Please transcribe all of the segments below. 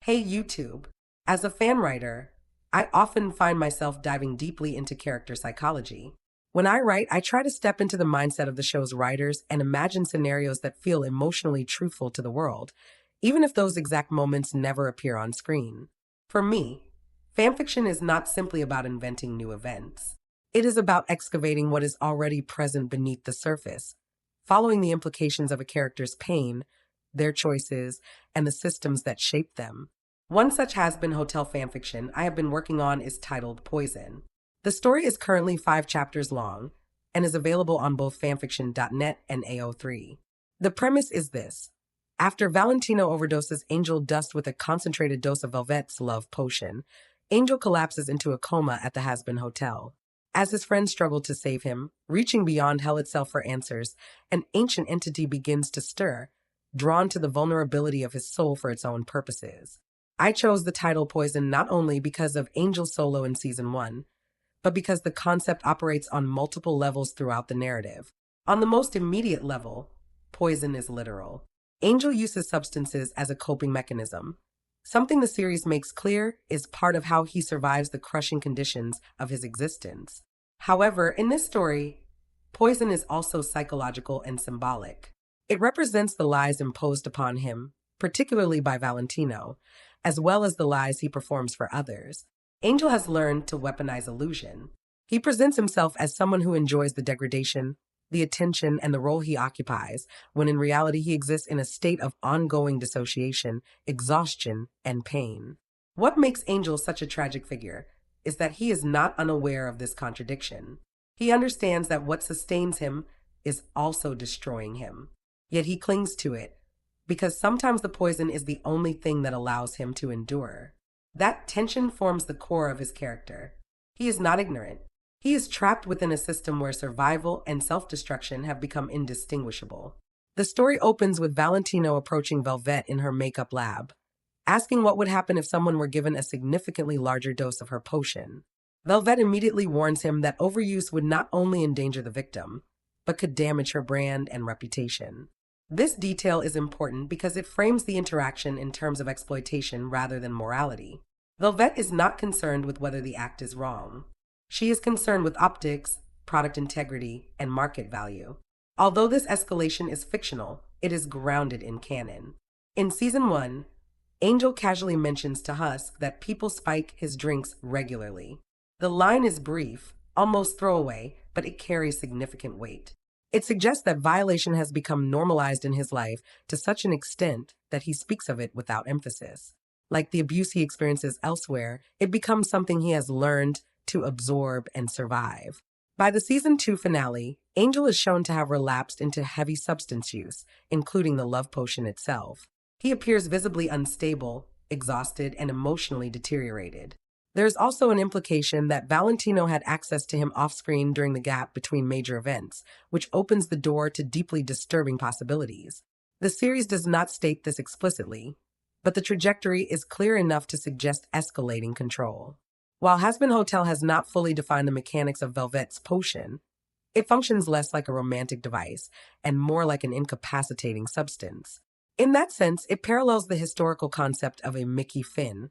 Hey YouTube. As a fan writer, I often find myself diving deeply into character psychology. When I write, I try to step into the mindset of the show's writers and imagine scenarios that feel emotionally truthful to the world, even if those exact moments never appear on screen. For me, fanfiction is not simply about inventing new events. It is about excavating what is already present beneath the surface, following the implications of a character's pain, their choices, and the systems that shape them. One such Hazbin Hotel fanfiction I have been working on is titled Poison. The story is currently 5 chapters long and is available on both fanfiction.net and AO3. The premise is this. After Valentino overdoses Angel Dust with a concentrated dose of Velvette's love potion, Angel collapses into a coma at the Hazbin Hotel. As his friends struggle to save him, reaching beyond hell itself for answers, an ancient entity begins to stir, drawn to the vulnerability of his soul for its own purposes. I chose the title Poison not only because of Angel's solo in Season 1, but because the concept operates on multiple levels throughout the narrative. On the most immediate level, poison is literal. Angel uses substances as a coping mechanism. Something the series makes clear is part of how he survives the crushing conditions of his existence. However, in this story, poison is also psychological and symbolic. It represents the lies imposed upon him, particularly by Valentino, as well as the lies he performs for others. Angel has learned to weaponize illusion. He presents himself as someone who enjoys the degradation, the attention, and the role he occupies, when in reality he exists in a state of ongoing dissociation, exhaustion, and pain. What makes Angel such a tragic figure is that he is not unaware of this contradiction. He understands that what sustains him is also destroying him. Yet he clings to it, because sometimes the poison is the only thing that allows him to endure. That tension forms the core of his character. He is not ignorant. He is trapped within a system where survival and self-destruction have become indistinguishable. The story opens with Valentino approaching Velvette in her makeup lab, asking what would happen if someone were given a significantly larger dose of her potion. Velvette immediately warns him that overuse would not only endanger the victim, but could damage her brand and reputation. This detail is important because it frames the interaction in terms of exploitation rather than morality. Velvette is not concerned with whether the act is wrong. She is concerned with optics, product integrity, and market value. Although this escalation is fictional, it is grounded in canon. In Season 1, Angel casually mentions to Husk that people spike his drinks regularly. The line is brief, almost throwaway, but it carries significant weight. It suggests that violation has become normalized in his life to such an extent that he speaks of it without emphasis. Like the abuse he experiences elsewhere, it becomes something he has learned to absorb and survive. By the Season 2 finale, Angel is shown to have relapsed into heavy substance use, including the love potion itself. He appears visibly unstable, exhausted, and emotionally deteriorated. There is also an implication that Valentino had access to him off-screen during the gap between major events, which opens the door to deeply disturbing possibilities. The series does not state this explicitly, but the trajectory is clear enough to suggest escalating control. While Hazbin Hotel has not fully defined the mechanics of Velvette's potion, it functions less like a romantic device and more like an incapacitating substance. In that sense, it parallels the historical concept of a Mickey Finn,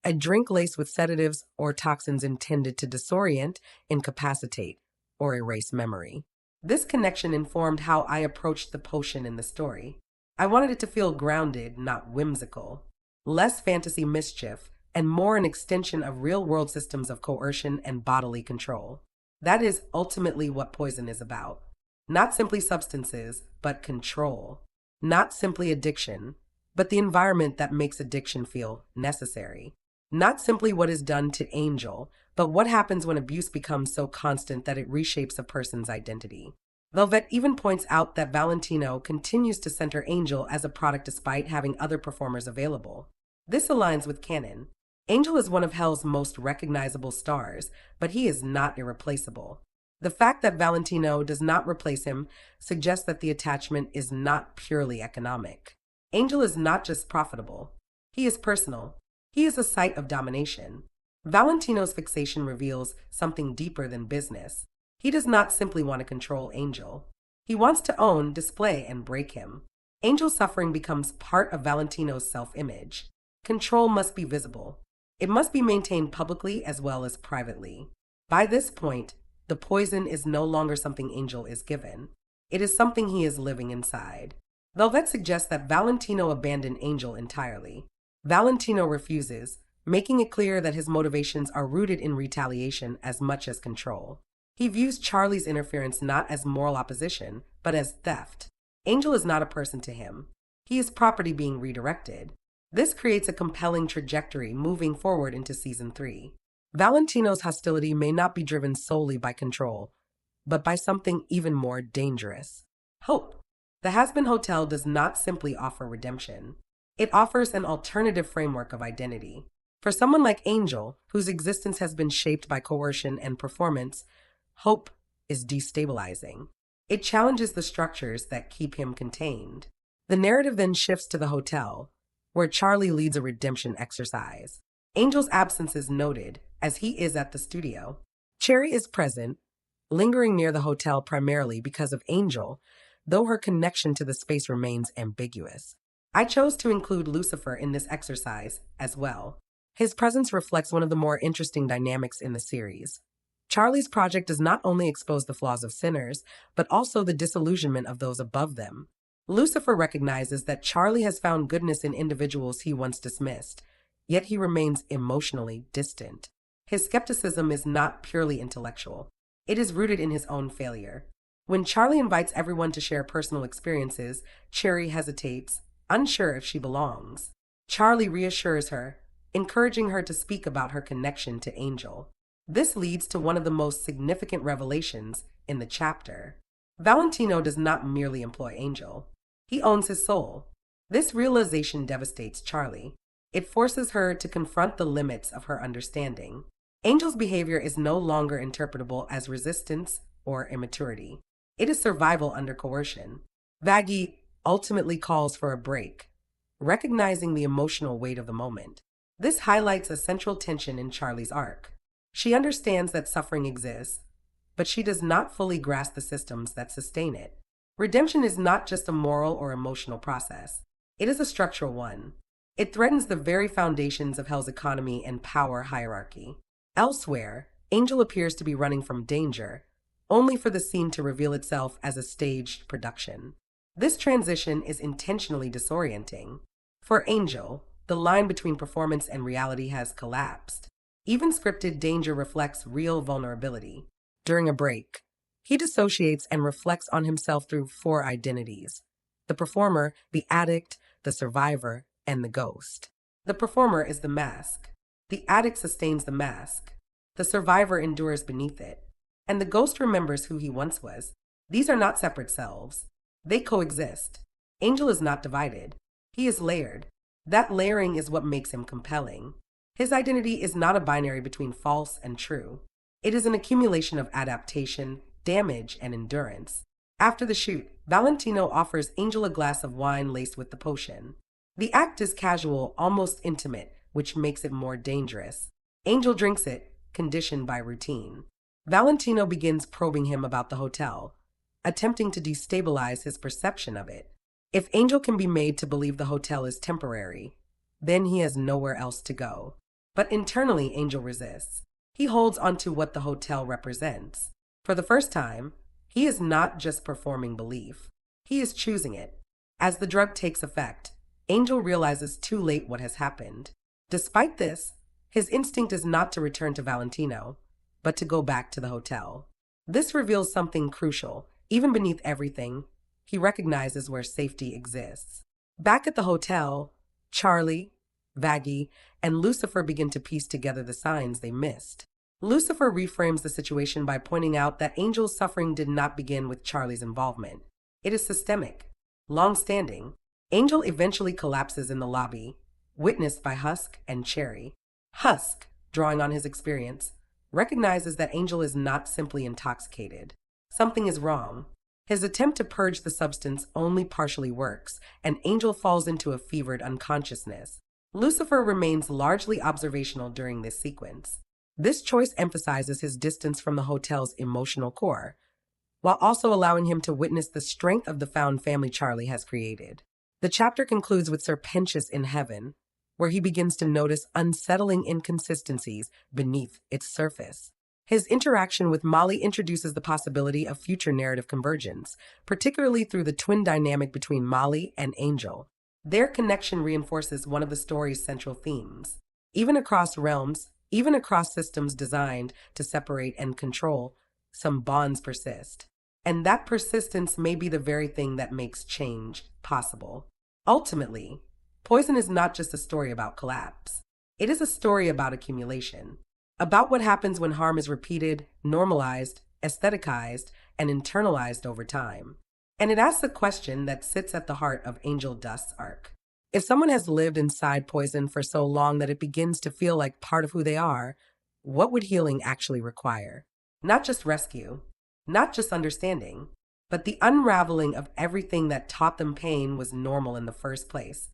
a drink laced with sedatives or toxins intended to disorient, incapacitate, or erase memory. This connection informed how I approached the potion in the story. I wanted it to feel grounded, not whimsical, less fantasy mischief, and more an extension of real-world systems of coercion and bodily control. That is ultimately what poison is about. Not simply substances, but control. Not simply addiction, but the environment that makes addiction feel necessary. Not simply what is done to Angel, but what happens when abuse becomes so constant that it reshapes a person's identity. Velvette even points out that Valentino continues to center Angel as a product despite having other performers available. This aligns with canon. Angel is one of Hell's most recognizable stars, but he is not irreplaceable. The fact that Valentino does not replace him suggests that the attachment is not purely economic. Angel is not just profitable. He is personal. He is a site of domination. Valentino's fixation reveals something deeper than business. He does not simply want to control Angel. He wants to own, display, and break him. Angel's suffering becomes part of Valentino's self-image. Control must be visible. It must be maintained publicly as well as privately. By this point, the poison is no longer something Angel is given. It is something he is living inside. Velvette suggests that Valentino abandon Angel entirely. Valentino refuses, making it clear that his motivations are rooted in retaliation as much as control. He views Charlie's interference not as moral opposition, but as theft. Angel is not a person to him. He is property being redirected. This creates a compelling trajectory moving forward into Season 3. Valentino's hostility may not be driven solely by control, but by something even more dangerous: hope. The Hazbin Hotel does not simply offer redemption. It offers an alternative framework of identity. For someone like Angel, whose existence has been shaped by coercion and performance, hope is destabilizing. It challenges the structures that keep him contained. The narrative then shifts to the hotel, where Charlie leads a redemption exercise. Angel's absence is noted, as he is at the studio. Cherry is present, lingering near the hotel primarily because of Angel, though her connection to the space remains ambiguous. I chose to include Lucifer in this exercise as well. His presence reflects one of the more interesting dynamics in the series. Charlie's project does not only expose the flaws of sinners, but also the disillusionment of those above them. Lucifer recognizes that Charlie has found goodness in individuals he once dismissed, yet he remains emotionally distant. His skepticism is not purely intellectual. It is rooted in his own failure. When Charlie invites everyone to share personal experiences, Cherry hesitates, unsure if she belongs. Charlie reassures her, encouraging her to speak about her connection to Angel. This leads to one of the most significant revelations in the chapter. Valentino does not merely employ Angel. He owns his soul. This realization devastates Charlie. It forces her to confront the limits of her understanding. Angel's behavior is no longer interpretable as resistance or immaturity. It is survival under coercion. Vaggie ultimately calls for a break, recognizing the emotional weight of the moment. This highlights a central tension in Charlie's arc. She understands that suffering exists, but she does not fully grasp the systems that sustain it. Redemption is not just a moral or emotional process. It is a structural one. It threatens the very foundations of Hell's economy and power hierarchy. Elsewhere, Angel appears to be running from danger, only for the scene to reveal itself as a staged production. This transition is intentionally disorienting. For Angel, the line between performance and reality has collapsed. Even scripted danger reflects real vulnerability. During a break, he dissociates and reflects on himself through 4 identities: the performer, the addict, the survivor, and the ghost. The performer is the mask. The addict sustains the mask. The survivor endures beneath it. And the ghost remembers who he once was. These are not separate selves. They coexist. Angel is not divided. He is layered. That layering is what makes him compelling. His identity is not a binary between false and true. It is an accumulation of adaptation, damage, and endurance. After the shoot, Valentino offers Angel a glass of wine laced with the potion. The act is casual, almost intimate, which makes it more dangerous. Angel drinks it, conditioned by routine. Valentino begins probing him about the hotel, attempting to destabilize his perception of it. If Angel can be made to believe the hotel is temporary, then he has nowhere else to go. But internally, Angel resists. He holds onto what the hotel represents. For the first time, he is not just performing belief. He is choosing it. As the drug takes effect, Angel realizes too late what has happened. Despite this, his instinct is not to return to Valentino, but to go back to the hotel. This reveals something crucial. Even beneath everything, he recognizes where safety exists. Back at the hotel, Charlie, Vaggie, and Lucifer begin to piece together the signs they missed. Lucifer reframes the situation by pointing out that Angel's suffering did not begin with Charlie's involvement. It is systemic, long-standing. Angel eventually collapses in the lobby, witnessed by Husk and Cherry. Husk, drawing on his experience, recognizes that Angel is not simply intoxicated. Something is wrong. His attempt to purge the substance only partially works, and Angel falls into a fevered unconsciousness. Lucifer remains largely observational during this sequence. This choice emphasizes his distance from the hotel's emotional core, while also allowing him to witness the strength of the found family Charlie has created. The chapter concludes with Serpentius in heaven, where he begins to notice unsettling inconsistencies beneath its surface. His interaction with Molly introduces the possibility of future narrative convergence, particularly through the twin dynamic between Molly and Angel. Their connection reinforces one of the story's central themes. Even across realms, even across systems designed to separate and control, some bonds persist. And that persistence may be the very thing that makes change possible. Ultimately, Poison is not just a story about collapse. It is a story about accumulation, about what happens when harm is repeated, normalized, aestheticized, and internalized over time. And it asks a question that sits at the heart of Angel Dust's arc. If someone has lived inside poison for so long that it begins to feel like part of who they are, what would healing actually require? Not just rescue, not just understanding, but the unraveling of everything that taught them pain was normal in the first place.